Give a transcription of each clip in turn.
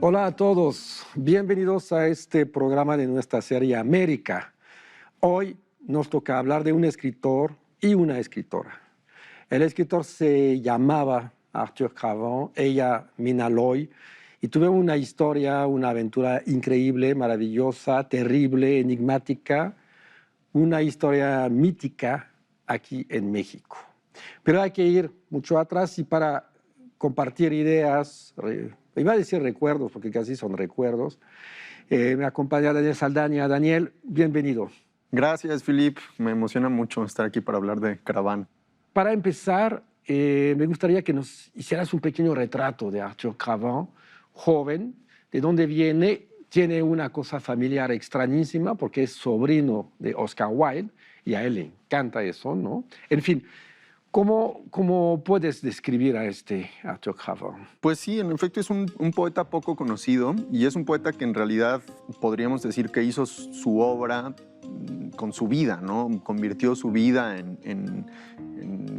Hola a todos, bienvenidos a este programa de nuestra serie América. Hoy nos toca hablar de un escritor y una escritora. El escritor se llamaba Arthur Cravant, ella Mina Loy, y tuvieron una historia, una aventura increíble, maravillosa, terrible, enigmática, una historia mítica aquí en México. Pero hay que ir mucho atrás y para compartir ideas, iba a decir recuerdos, porque casi son recuerdos, me acompaña Daniel Saldaña. Daniel, bienvenido. Gracias, Philip. Me emociona mucho estar aquí para hablar de Cravant. Para empezar, me gustaría que nos hicieras un pequeño retrato de Arthur Cravant, joven, de dónde viene. Tiene una cosa familiar extrañísima porque es sobrino de Oscar Wilde y a él le encanta eso, ¿no? En fin, ¿cómo puedes describir a este Arthur Cravant? Pues sí, en efecto es un poeta poco conocido y es un poeta que en realidad podríamos decir que hizo su obra con su vida, ¿no? Convirtió su vida en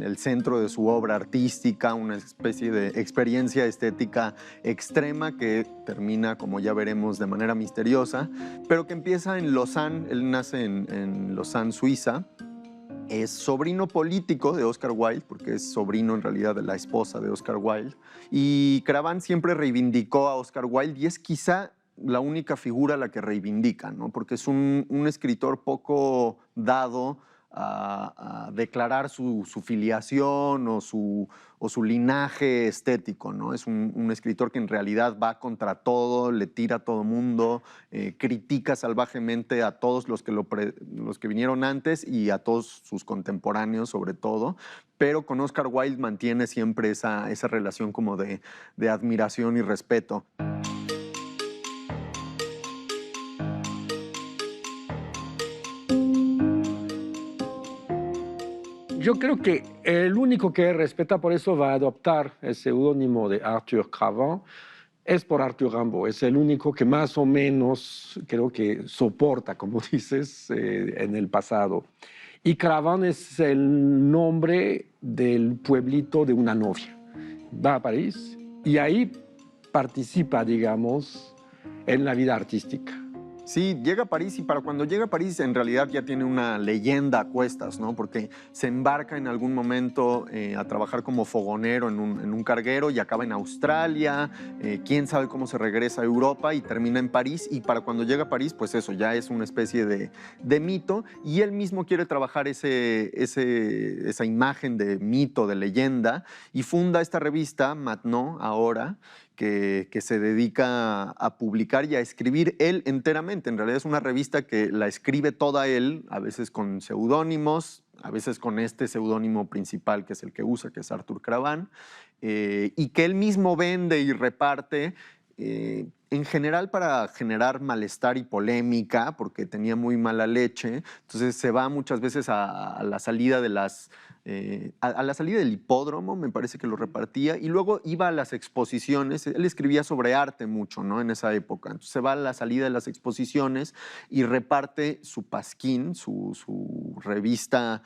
el centro de su obra artística, una especie de experiencia estética extrema que termina, como ya veremos, de manera misteriosa, pero que empieza en Lausanne. Él nace en Lausanne, Suiza. Es sobrino político de Oscar Wilde, porque es sobrino en realidad de la esposa de Oscar Wilde. Y Cravant siempre reivindicó a Oscar Wilde y es quizá la única figura a la que reivindica, ¿no? Porque es un escritor poco dado a declarar su filiación o su linaje estético, ¿no? Es un escritor que en realidad va contra todo, le tira a todo mundo, critica salvajemente a todos los que vinieron antes y a todos sus contemporáneos sobre todo, pero con Oscar Wilde mantiene siempre esa relación como de admiración y respeto. Yo creo que el único que respeta por eso va a adoptar el seudónimo de Arthur Cravant es por Arthur Rimbaud. Es el único que más o menos creo que soporta, como dices, en el pasado. Y Cravant es el nombre del pueblito de una novia. Va a París y ahí participa, digamos, en la vida artística. Sí, llega a París y para cuando llega a París en realidad ya tiene una leyenda a cuestas, ¿no? Porque se embarca en algún momento a trabajar como fogonero en un carguero y acaba en Australia, quién sabe cómo se regresa a Europa y termina en París, y para cuando llega a París pues eso ya es una especie de mito, y él mismo quiere trabajar esa imagen de mito, de leyenda, y funda esta revista Maintenant ahora, que se dedica a publicar y a escribir él enteramente. En realidad es una revista que la escribe toda él, a veces con seudónimos, a veces con este seudónimo principal que es el que usa, que es Arthur Cravant, y que él mismo vende y reparte, en general para generar malestar y polémica, porque tenía muy mala leche. Entonces se va muchas veces a la salida de a la salida del hipódromo, me parece que lo repartía, y luego iba a las exposiciones. Él escribía sobre arte mucho, ¿no? En esa época. Entonces se va a la salida de las exposiciones y reparte su pasquín, su revista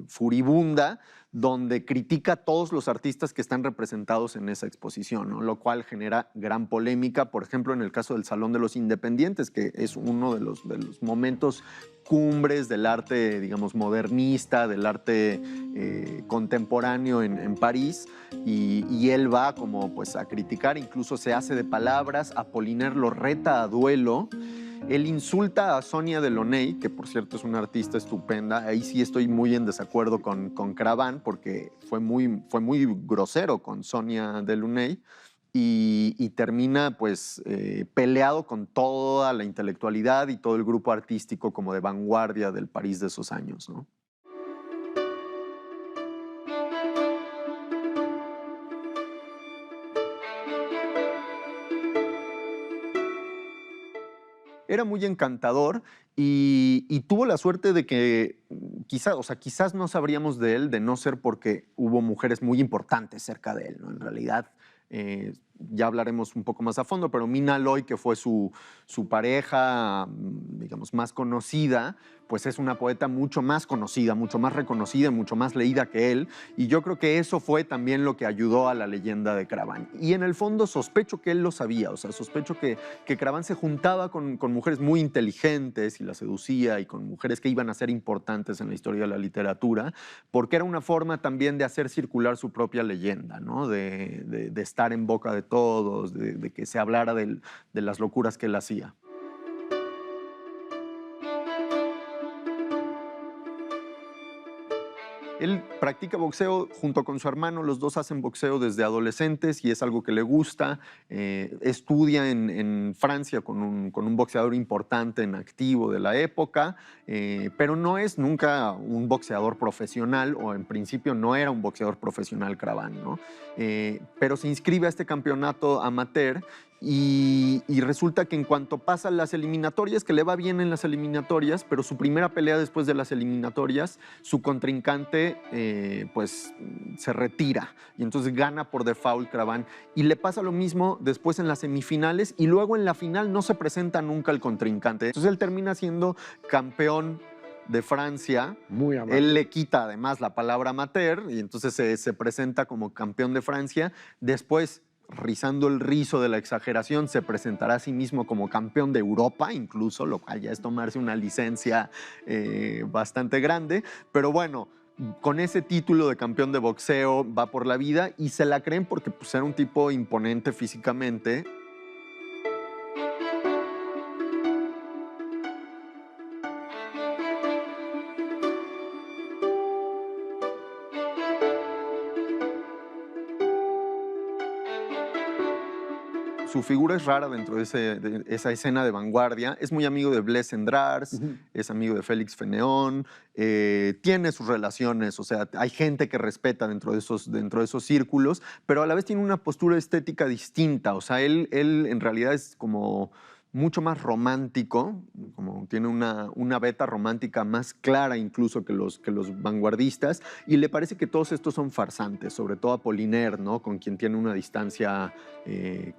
furibunda, donde critica a todos los artistas que están representados en esa exposición, ¿no? Lo cual genera gran polémica, por ejemplo, en el caso del Salón de los Independientes, que es uno de los momentos cumbres del arte, digamos, modernista, del arte contemporáneo en París, y él va como pues a criticar, incluso se hace de palabras. Apollinaire lo reta a duelo. Él insulta a Sonia Delaunay, que por cierto es una artista estupenda. Ahí sí estoy muy en desacuerdo con Cravant, porque fue muy grosero con Sonia Delaunay, y termina pues peleado con toda la intelectualidad y todo el grupo artístico como de vanguardia del París de esos años, ¿no? Era muy encantador y tuvo la suerte de que quizás no sabríamos de él de no ser porque hubo mujeres muy importantes cerca de él, ¿no? En realidad, ya hablaremos un poco más a fondo, pero Mina Loy, que fue su pareja, digamos, más conocida, pues es una poeta mucho más conocida, mucho más reconocida, mucho más leída que él, y yo creo que eso fue también lo que ayudó a la leyenda de Craván. Y en el fondo sospecho que él lo sabía, o sea, sospecho que Craván se juntaba con mujeres muy inteligentes y las seducía, y con mujeres que iban a ser importantes en la historia de la literatura, porque era una forma también de hacer circular su propia leyenda, ¿no? De estar en boca de todos, de que se hablara de las locuras que él hacía. Él practica boxeo junto con su hermano, los dos hacen boxeo desde adolescentes y es algo que le gusta. Estudia en Francia con un boxeador importante en activo de la época, pero no es nunca un boxeador profesional, o en principio no era un boxeador profesional Craván, ¿no? Pero se inscribe a este campeonato amateur y resulta que en cuanto pasan las eliminatorias, que le va bien en las eliminatorias, pero su primera pelea después de las eliminatorias, su contrincante pues se retira y entonces gana por default Craván. Y le pasa lo mismo después en las semifinales y luego en la final no se presenta nunca el contrincante. Entonces él termina siendo campeón de Francia. Muy amateur. Él le quita además la palabra amateur y entonces se presenta como campeón de Francia. Después, rizando el rizo de la exageración, se presentará a sí mismo como campeón de Europa, incluso, lo cual ya es tomarse una licencia bastante grande. Pero bueno, con ese título de campeón de boxeo va por la vida y se la creen porque pues, era un tipo imponente físicamente. Su figura es rara dentro de esa escena de vanguardia. Es muy amigo de Blaise Cendrars, es amigo de Félix Fénéon, tiene sus relaciones, o sea, hay gente que respeta dentro de esos círculos, pero a la vez tiene una postura estética distinta. O sea, él en realidad es como mucho más romántico, como tiene una beta romántica más clara incluso que los vanguardistas, y le parece que todos estos son farsantes, sobre todo Apollinaire, ¿no? Con quien tiene una distancia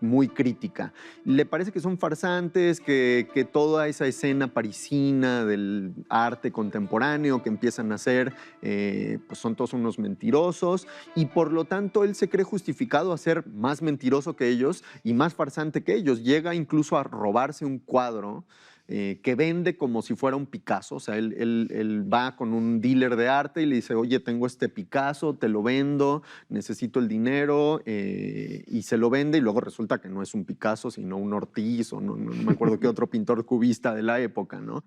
muy crítica. Le parece que son farsantes, que toda esa escena parisina del arte contemporáneo que empiezan a hacer, pues son todos unos mentirosos, y por lo tanto él se cree justificado a ser más mentiroso que ellos y más farsante que ellos. Llega incluso a robarse un cuadro que vende como si fuera un Picasso. O sea, él va con un dealer de arte y le dice, oye, tengo este Picasso, te lo vendo, necesito el dinero, y se lo vende, y luego resulta que no es un Picasso, sino un Ortiz, o no me acuerdo qué otro pintor cubista de la época, ¿no?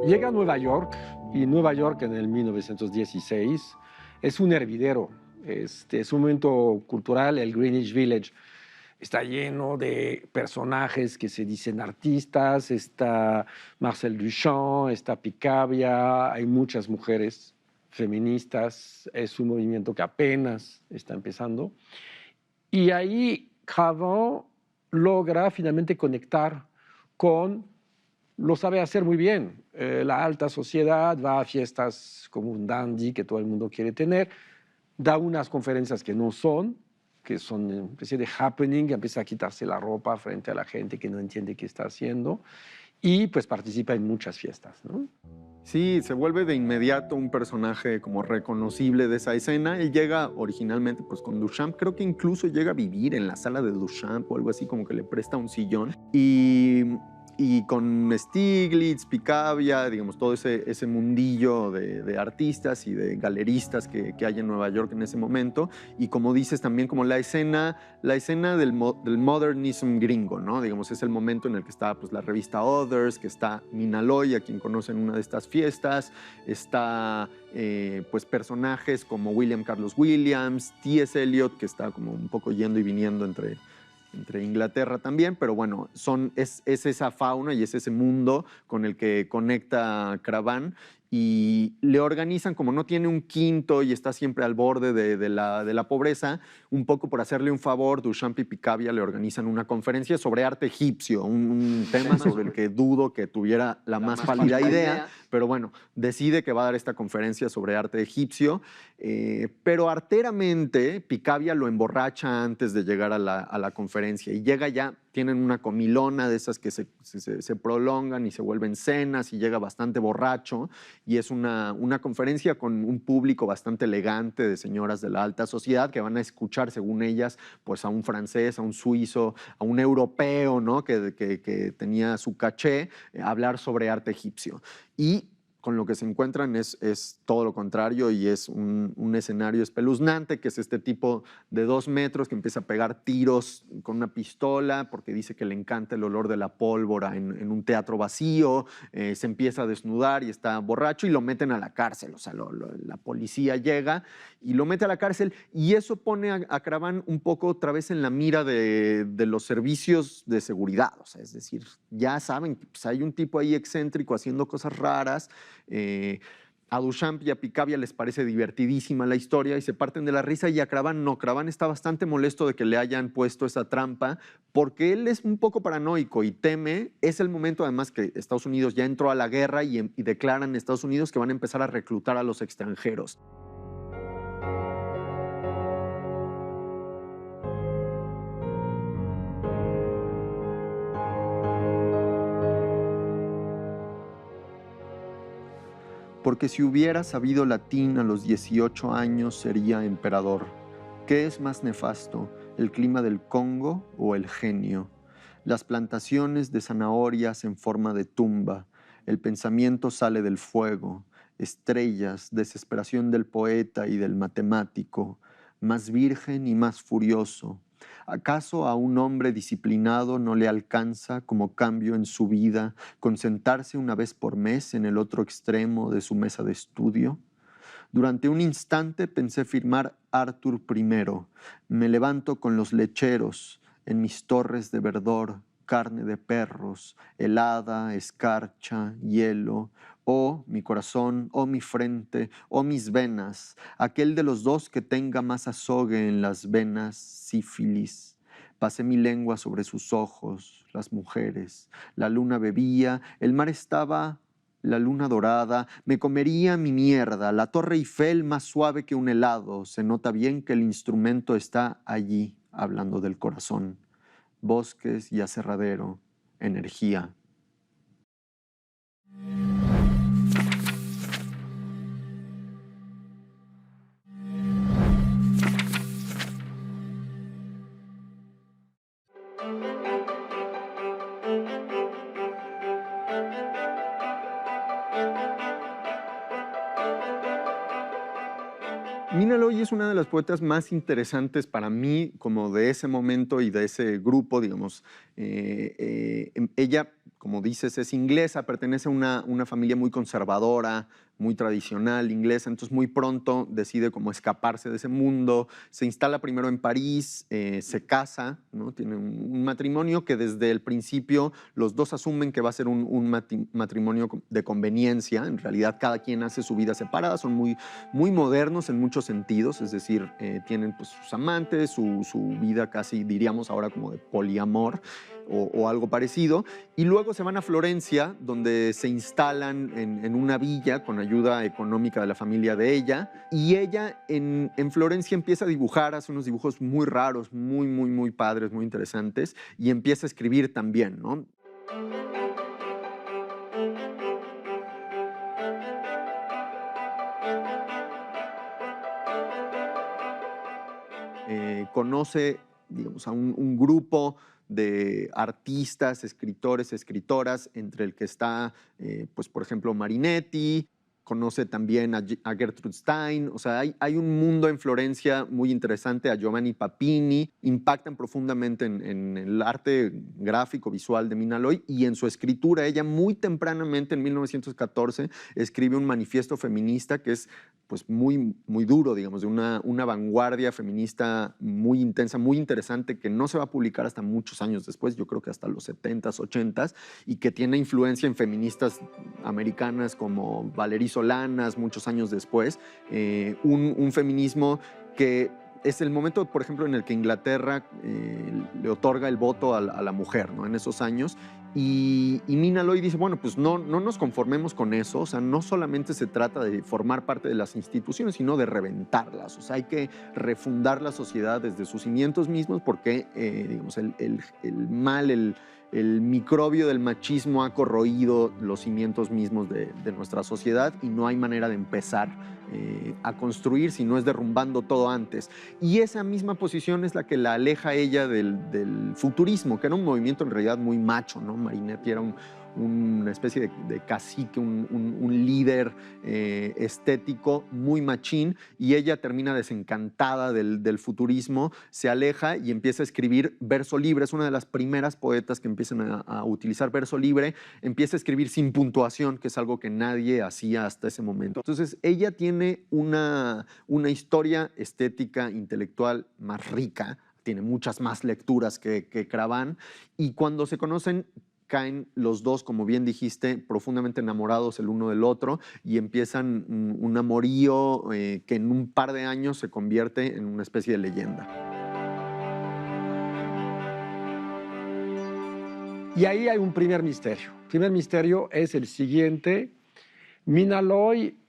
Llega a Nueva York, y Nueva York en el 1916 es un hervidero. Es un momento cultural, el Greenwich Village está lleno de personajes que se dicen artistas. Está Marcel Duchamp, está Picabia, hay muchas mujeres feministas. Es un movimiento que apenas está empezando. Y ahí Cravant logra finalmente conectar con, lo sabe hacer muy bien, la alta sociedad. Va a fiestas como un dandy que todo el mundo quiere tener, da unas conferencias que son una especie de happening, que empieza a quitarse la ropa frente a la gente que no entiende qué está haciendo, y pues participa en muchas fiestas, ¿no? Sí, se vuelve de inmediato un personaje como reconocible de esa escena. Él llega originalmente pues con Duchamp, creo que incluso llega a vivir en la sala de Duchamp o algo así, como que le presta un sillón. Y con Stiglitz, Picabia, digamos, todo ese mundillo de artistas y de galeristas que hay en Nueva York en ese momento. Y como dices, también como la escena del modernism gringo, ¿no? Digamos, es el momento en el que está pues, la revista Others, que está Mina Loy, a quien conocen en una de estas fiestas, está pues personajes como William Carlos Williams, T.S. Eliot, que está como un poco yendo y viniendo entre Inglaterra también, pero bueno, es esa fauna y es ese mundo con el que conecta Cravant. y le organizan, como no tiene un quinto y está siempre al borde de la pobreza, un poco por hacerle un favor, Duchamp y Picabia le organizan una conferencia sobre arte egipcio, un tema sobre el que dudo que tuviera la más pálida idea, pero bueno, decide que va a dar esta conferencia sobre arte egipcio, pero arteramente Picabia lo emborracha antes de llegar a la conferencia y llega ya, tienen una comilona de esas que se prolongan y se vuelven cenas y llega bastante borracho y es una conferencia con un público bastante elegante de señoras de la alta sociedad que van a escuchar, según ellas, pues a un francés, a un suizo, a un europeo, ¿no? que tenía su caché, hablar sobre arte egipcio. Y con lo que se encuentran es todo lo contrario y es un escenario espeluznante, que es este tipo de 2 metros que empieza a pegar tiros con una pistola porque dice que le encanta el olor de la pólvora en un teatro vacío, se empieza a desnudar y está borracho y lo meten a la cárcel, o sea, la policía llega y lo mete a la cárcel y eso pone a Cravan un poco otra vez en la mira de los servicios de seguridad, o sea, es decir, ya saben que pues, hay un tipo ahí excéntrico haciendo cosas raras. A Duchamp y a Picabia les parece divertidísima la historia y se parten de la risa y a Cravan no. Cravan está bastante molesto de que le hayan puesto esa trampa porque él es un poco paranoico y teme. Es el momento además que Estados Unidos ya entró a la guerra y declaran Estados Unidos que van a empezar a reclutar a los extranjeros. Porque si hubiera sabido latín a los 18 años sería emperador. ¿Qué es más nefasto, el clima del Congo o el genio? Las plantaciones de zanahorias en forma de tumba, el pensamiento sale del fuego, estrellas, desesperación del poeta y del matemático, más virgen y más furioso. ¿Acaso a un hombre disciplinado no le alcanza como cambio en su vida con sentarse una vez por mes en el otro extremo de su mesa de estudio? Durante un instante pensé firmar Arthur I. Me levanto con los lecheros en mis torres de verdor, carne de perros, helada, escarcha, hielo. Oh, mi corazón, oh, mi frente, oh, mis venas, aquel de los dos que tenga más azogue en las venas, sífilis. Pasé mi lengua sobre sus ojos, las mujeres. La luna bebía, el mar estaba, la luna dorada, me comería mi mierda, la torre Eiffel más suave que un helado. Se nota bien que el instrumento está allí, hablando del corazón. Bosques y aserradero, energía. Mina Loy es una de las poetas más interesantes para mí, como de ese momento y de ese grupo, digamos. Ella, como dices, es inglesa, pertenece a una familia muy conservadora, muy tradicional inglesa, entonces muy pronto decide como escaparse de ese mundo, se instala primero en París, se casa, ¿no? Tiene un matrimonio que desde el principio los dos asumen que va a ser un matrimonio de conveniencia. En realidad cada quien hace su vida separada, son muy modernos en muchos sentidos, es decir, tienen pues, sus amantes, su vida casi diríamos ahora como de poliamor o algo parecido, y luego se van a Florencia, donde se instalan en una villa con ayuda económica de la familia de ella, y ella en Florencia empieza a dibujar, hace unos dibujos muy raros, muy padres, muy interesantes, y empieza a escribir también, ¿no? Conoce, digamos, a un grupo de artistas, escritores, escritoras, entre el que está, pues, por ejemplo, Marinetti. Conoce también a Gertrude Stein, o sea, hay un mundo en Florencia muy interesante, a Giovanni Papini, impactan profundamente en el arte gráfico, visual de Mina Loy y en su escritura. Ella muy tempranamente, en 1914, escribe un manifiesto feminista que es pues muy duro, digamos, de una vanguardia feminista muy intensa, muy interesante, que no se va a publicar hasta muchos años después, yo creo que hasta los 70s, 80s, y que tiene influencia en feministas americanas como Valerie venezolanas muchos años después, un feminismo que es el momento, por ejemplo, en el que Inglaterra le otorga el voto a la mujer, ¿no? En esos años. Y Mina Loy dice, bueno, pues no nos conformemos con eso, o sea, no solamente se trata de formar parte de las instituciones, sino de reventarlas, o sea, hay que refundar la sociedad desde sus cimientos mismos porque, digamos, el mal, el microbio del machismo ha corroído los cimientos mismos de nuestra sociedad y no hay manera de empezar a construir si no es derrumbando todo antes. Y esa misma posición es la que la aleja a ella del futurismo, que era un movimiento en realidad muy macho, ¿no? Marinetti era una especie de cacique, un líder estético muy machín, y ella termina desencantada del futurismo, se aleja y empieza a escribir verso libre. Es una de las primeras poetas que empiezan a utilizar verso libre. Empieza a escribir sin puntuación, que es algo que nadie hacía hasta ese momento. Entonces ella tiene una historia estética, intelectual más rica, tiene muchas más lecturas que Craván, y cuando se conocen caen los dos, como bien dijiste, profundamente enamorados el uno del otro y empiezan un amorío que en un par de años se convierte en una especie de leyenda. Y ahí hay un primer misterio. El primer misterio es el siguiente. Mina Loy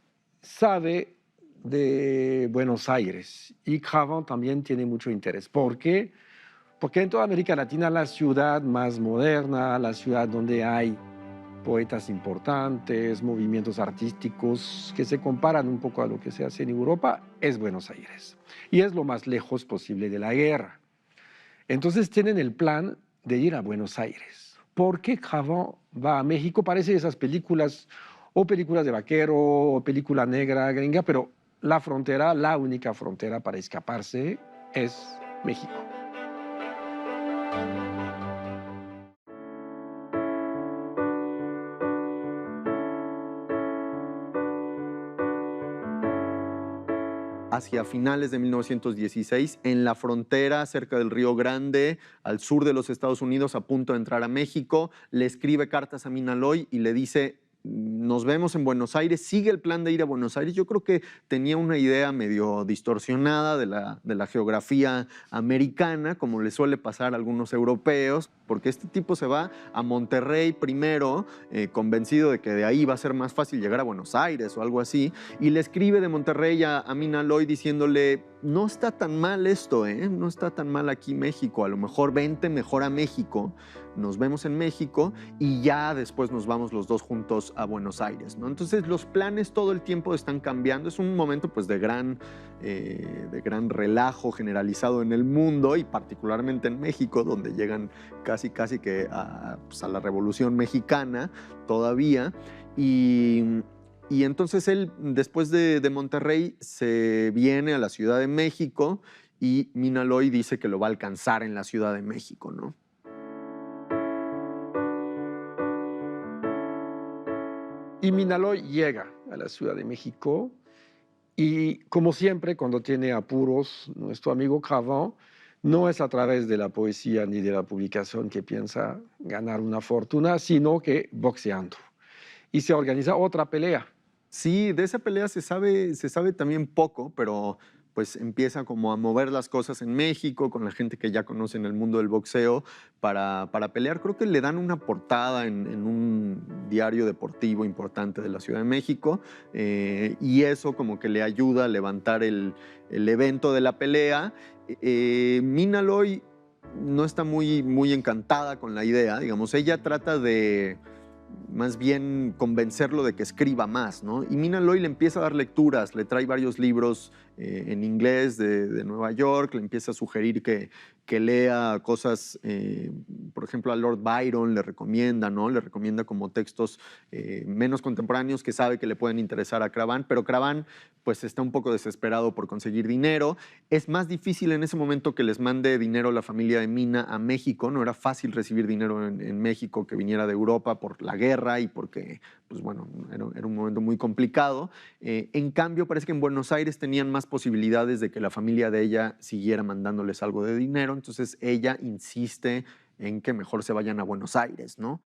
sabe de Buenos Aires y Cravant también tiene mucho interés. ¿Por qué? Porque en toda América Latina la ciudad más moderna, la ciudad donde hay poetas importantes, movimientos artísticos que se comparan un poco a lo que se hace en Europa, es Buenos Aires. Y es lo más lejos posible de la guerra. Entonces tienen el plan de ir a Buenos Aires. ¿Por qué Cravant va a México? Parece esas películas, o películas de vaquero, o película negra gringa, pero la frontera, la única frontera para escaparse es México. Hacia finales de 1916, en la frontera cerca del Río Grande, al sur de los Estados Unidos, a punto de entrar a México, le escribe cartas a Mina Loy y le dice: nos vemos en Buenos Aires. Sigue el plan de ir a Buenos Aires. Yo creo que tenía una idea medio distorsionada de la geografía americana, como le suele pasar a algunos europeos, porque este tipo se va a Monterrey primero, convencido de que de ahí va a ser más fácil llegar a Buenos Aires o algo así, y le escribe de Monterrey a Mina Loy diciéndole: no está tan mal esto, no está tan mal aquí México, a lo mejor vente mejor a México, nos vemos en México y ya después nos vamos los dos juntos a Buenos Aires, ¿no? Entonces los planes todo el tiempo están cambiando. Es un momento pues de gran relajo generalizado en el mundo y particularmente en México, donde llegan casi que pues a la Revolución Mexicana todavía. Y entonces él, después de Monterrey, se viene a la Ciudad de México y Mina Loy dice que lo va a alcanzar en la Ciudad de México, ¿no? Y Mina Loy llega a la Ciudad de México y, como siempre, cuando tiene apuros, nuestro amigo Cravant no es a través de la poesía ni de la publicación que piensa ganar una fortuna, sino que boxeando. Y se organiza otra pelea. Sí, de esa pelea se sabe también poco, pero pues empieza como a mover las cosas en México con la gente que ya conoce en el mundo del boxeo para pelear. Creo que le dan una portada en un diario deportivo importante de la Ciudad de México, y eso como que le ayuda a levantar el evento de la pelea. Mina Loy no está muy encantada con la idea, digamos. Ella trata de más bien convencerlo de que escriba más, ¿no? Y Mina Loy le empieza a dar lecturas, le trae varios libros en inglés de Nueva York, le empieza a sugerir que lea cosas, por ejemplo, a Lord Byron le recomienda, ¿no? Le recomienda como textos menos contemporáneos que sabe que le pueden interesar a Cravant, pero Cravant pues está un poco desesperado por conseguir dinero. Es más difícil en ese momento que les mande dinero la familia de Mina a México, no era fácil recibir dinero en México que viniera de Europa por la guerra y porque, pues bueno, era un momento muy complicado. En cambio, parece que en Buenos Aires tenían más posibilidades de que la familia de ella siguiera mandándoles algo de dinero, entonces ella insiste en que mejor se vayan a Buenos Aires, ¿no?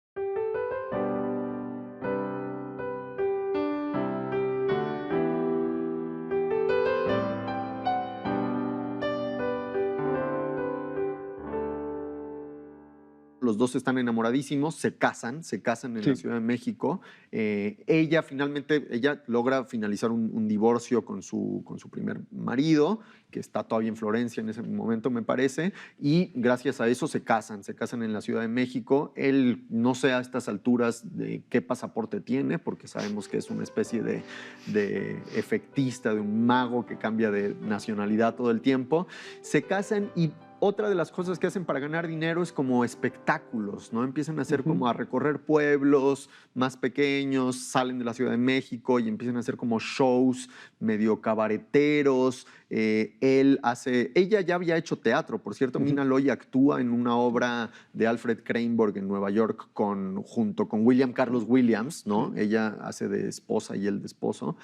los dos están enamoradísimos, se casan en la Ciudad de México. Ella finalmente, logra finalizar un divorcio con su primer marido, que está todavía en Florencia en ese momento, me parece, y gracias a eso se casan en la Ciudad de México. Él no sé a estas alturas de qué pasaporte tiene, porque sabemos que es una especie de efectista, de un mago que cambia de nacionalidad todo el tiempo. Se casan y otra de las cosas que hacen para ganar dinero es como espectáculos, ¿no? Empiezan a hacer como a recorrer pueblos más pequeños, salen de la Ciudad de México y empiezan a hacer como shows medio cabareteros. Ella ya había hecho teatro, por cierto. Mina Loy actúa en una obra de Alfred Kreinborg en Nueva York junto con William Carlos Williams, ¿no? Ella hace de esposa y él de esposo.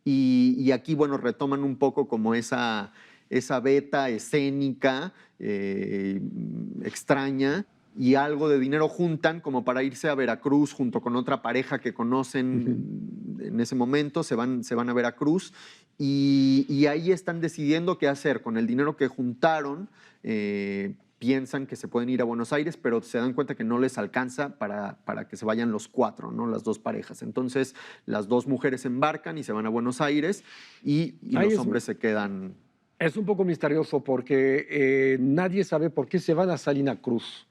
Y aquí, bueno, retoman un poco como esa beta escénica extraña, y algo de dinero juntan como para irse a Veracruz junto con otra pareja que conocen en ese momento. Se van a Veracruz y ahí están decidiendo qué hacer con el dinero que juntaron. Piensan que se pueden ir a Buenos Aires, pero se dan cuenta que no les alcanza para que se vayan los cuatro, ¿no? Las dos parejas. Entonces las dos mujeres embarcan y se van a Buenos Aires y los hombres se quedan. Es un poco misterioso porque nadie sabe por qué se van a Salina Cruz.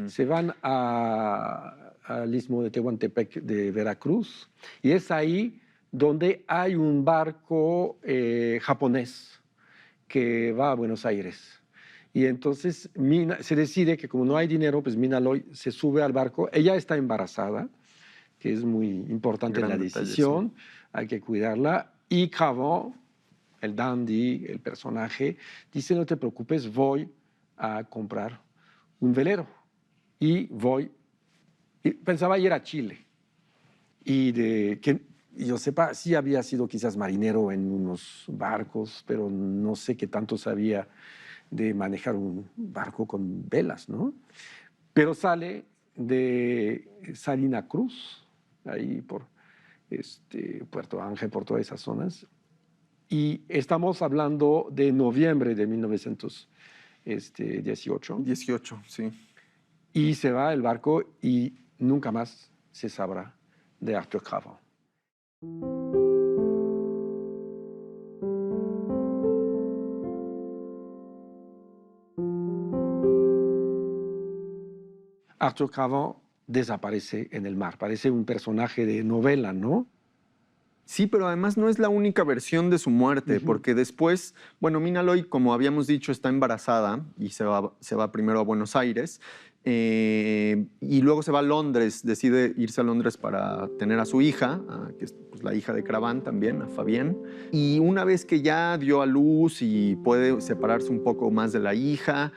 Se van al istmo de Tehuantepec de Veracruz, y es ahí donde hay un barco japonés que va a Buenos Aires. Y entonces se decide que como no hay dinero, pues Mina Loy se sube al barco. Ella está embarazada, que es muy importante en la decisión, sí. Hay que cuidarla. Y Cravant, el dandy, el personaje, dice: no te preocupes, voy a comprar un velero. Y pensaba ir a Chile. Y que yo sepa, sí había sido quizás marinero en unos barcos, pero no sé qué tanto sabía de manejar un barco con velas, ¿no? Pero sale de Salina Cruz, ahí por Puerto Ángel, por todas esas zonas. Y estamos hablando de noviembre de 1918. 18, sí. Y se va el barco y nunca más se sabrá de Arthur Cravant. Arthur Cravant desaparece en el mar. Parece un personaje de novela, ¿no? Sí, pero además no es la única versión de su muerte, porque después, bueno, Mina Loy, como habíamos dicho, está embarazada y se va primero a Buenos Aires. Y luego se va a Londres, decide irse a Londres para tener a su hija, que es pues, la hija de Cravant también, a Fabienne. Y una vez que ya dio a luz y puede separarse un poco más de la hija,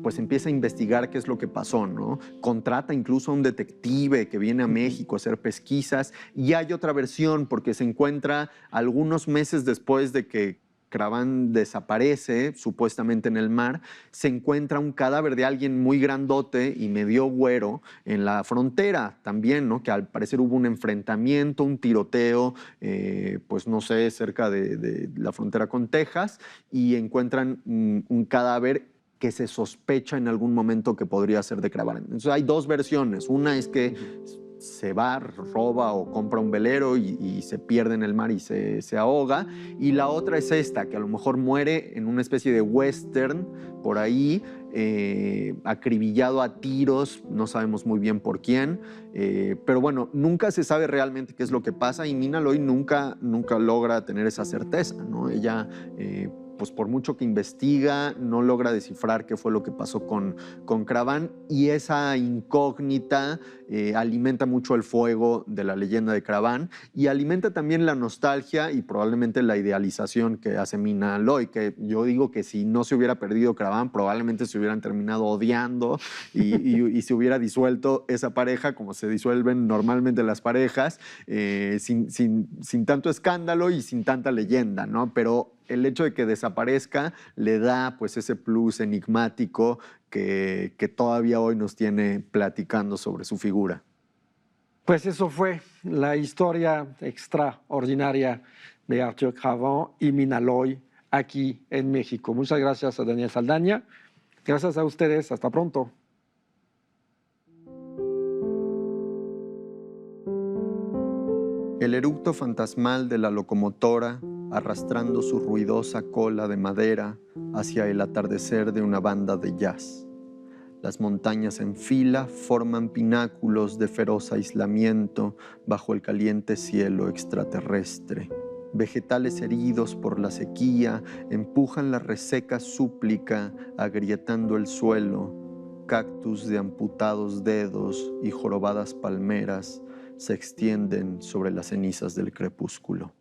pues empieza a investigar qué es lo que pasó, ¿no? Contrata incluso a un detective que viene a México a hacer pesquisas. Y hay otra versión, porque se encuentra algunos meses después de que Cravant desaparece, supuestamente en el mar, se encuentra un cadáver de alguien muy grandote y medio güero en la frontera también, ¿no? Que al parecer hubo un enfrentamiento, un tiroteo, pues no sé, cerca de la frontera con Texas, y encuentran un cadáver que se sospecha en algún momento que podría ser de Cravant. Entonces hay dos versiones. Una es que se va, roba o compra un velero y se pierde en el mar y se ahoga. Y la otra es esta, que a lo mejor muere en una especie de western por ahí, acribillado a tiros, no sabemos muy bien por quién, pero bueno, nunca se sabe realmente qué es lo que pasa, y Mina Loy nunca logra tener esa certeza, ¿no? Ella pues por mucho que investiga, no logra descifrar qué fue lo que pasó con Cravant, y esa incógnita alimenta mucho el fuego de la leyenda de Cravant, y alimenta también la nostalgia y probablemente la idealización que hace Mina Loy, que yo digo que si no se hubiera perdido Cravant, probablemente se hubieran terminado odiando y se hubiera disuelto esa pareja, como se disuelven normalmente las parejas, sin tanto escándalo y sin tanta leyenda, ¿no? Pero el hecho de que desaparezca le da pues ese plus enigmático que todavía hoy nos tiene platicando sobre su figura. Pues eso fue la historia extraordinaria de Arthur Cravant y Mina Loy aquí en México. Muchas gracias a Daniel Saldaña. Gracias a ustedes. Hasta pronto. El eructo fantasmal de la locomotora arrastrando su ruidosa cola de madera hacia el atardecer de una banda de jazz. Las montañas en fila forman pináculos de feroz aislamiento bajo el caliente cielo extraterrestre. Vegetales heridos por la sequía empujan la reseca súplica agrietando el suelo. Cactus de amputados dedos y jorobadas palmeras se extienden sobre las cenizas del crepúsculo.